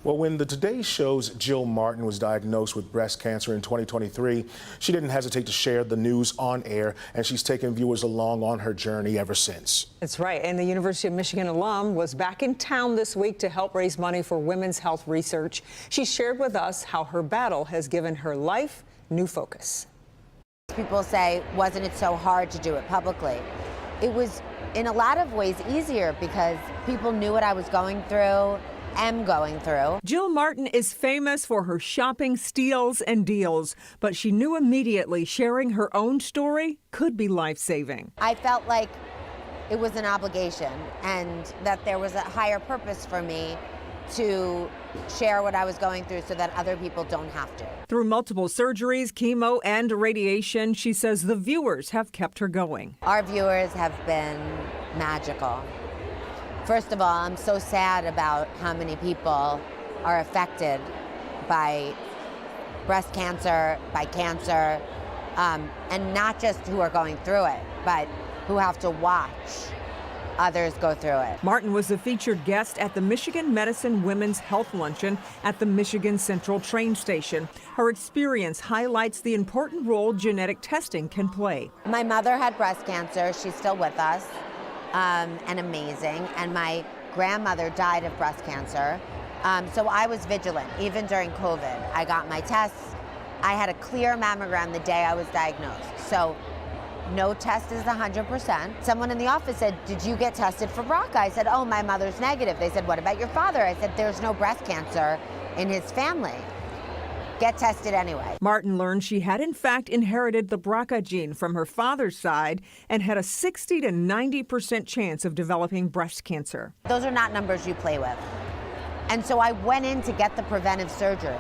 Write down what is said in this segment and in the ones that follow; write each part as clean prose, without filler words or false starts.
Well, when the Today Show's Jill Martin was diagnosed with breast cancer in 2023, she didn't hesitate to share the news on air, and she's taken viewers along on her journey ever since. That's right. And the University of Michigan alum was back in town this week to help raise money for women's health research. She shared with us how her battle has given her life new focus. People say, wasn't it so hard to do it publicly? It was in a lot of ways easier because people knew what I was going through. Am going through. Jill Martin is famous for her shopping steals and deals, but she knew immediately sharing her own story could be life-saving. I felt like it was an obligation and that there was a higher purpose for me to share what I was going through so that other people don't have to. Through multiple surgeries, chemo, and radiation, she says the viewers have kept her going. Our viewers have been magical. First of all, I'm so sad about how many people are affected by breast cancer, by cancer, and not just who are going through it, but who have to watch others go through it. Martin was the featured guest at the Michigan Medicine Women's Health Luncheon at the Michigan Central train station. Her experience highlights the important role genetic testing can play. My mother had breast cancer. She's still with us. And amazing. And my grandmother died of breast cancer. So I was vigilant, even during COVID. I got my tests. I had a clear mammogram the day I was diagnosed. So no test is 100%. Someone in the office said, did you get tested for BRCA? I said, oh, my mother's negative. They said, what about your father? I said, there's no breast cancer in his family. Get tested anyway. Martin learned she had in fact inherited the BRCA gene from her father's side and had a 60 to 90% chance of developing breast cancer. Those are not numbers you play with. And so I went in to get the preventive surgery.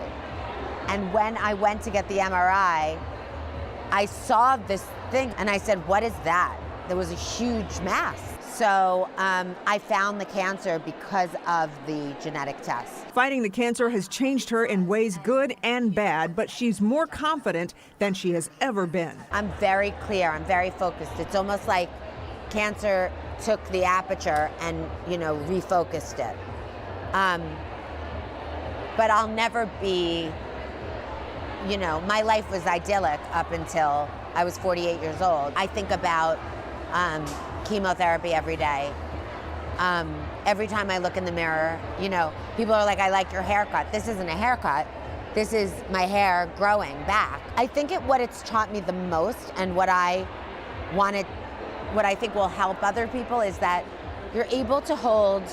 And when I went to get the MRI, I saw this thing and I said, what is that? There was a huge mass. So I found the cancer because of the genetic test. Fighting the cancer has changed her in ways good and bad, but she's more confident than she has ever been. I'm very clear, I'm very focused. It's almost like cancer took the aperture and, refocused it. But I'll never be, my life was idyllic up until I was 48 years old. I think about chemotherapy every day. Every time I look in the mirror, people are like, I like your haircut. This isn't a haircut. This is my hair growing back. I think what it's taught me the most and what I think will help other people is that you're able to hold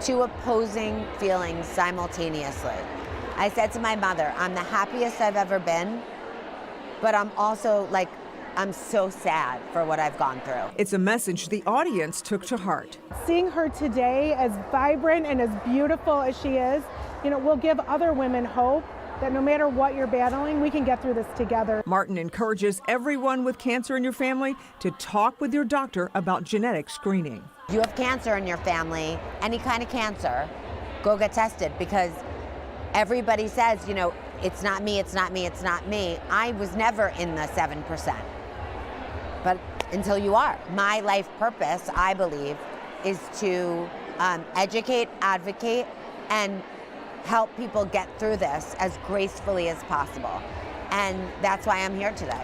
two opposing feelings simultaneously. I said to my mother, I'm the happiest I've ever been, but I'm also I'm so sad for what I've gone through. It's a message the audience took to heart. Seeing her today as vibrant and as beautiful as she is, will give other women hope that no matter what you're battling, we can get through this together. Martin encourages everyone with cancer in your family to talk with your doctor about genetic screening. You have cancer in your family, any kind of cancer, go get tested because everybody says, it's not me, it's not me, it's not me. I was never in the 7%. But until you are. My life purpose, I believe, is to educate, advocate, and help people get through this as gracefully as possible. And that's why I'm here today.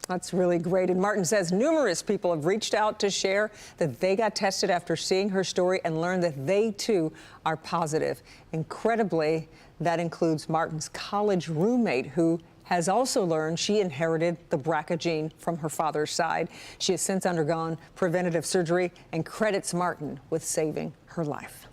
That's really great. And Martin says numerous people have reached out to share that they got tested after seeing her story and learned that they, too, are positive. Incredibly, that includes Martin's college roommate, who has also learned she inherited the BRCA gene from her father's side. She has since undergone preventative surgery and credits Martin with saving her life.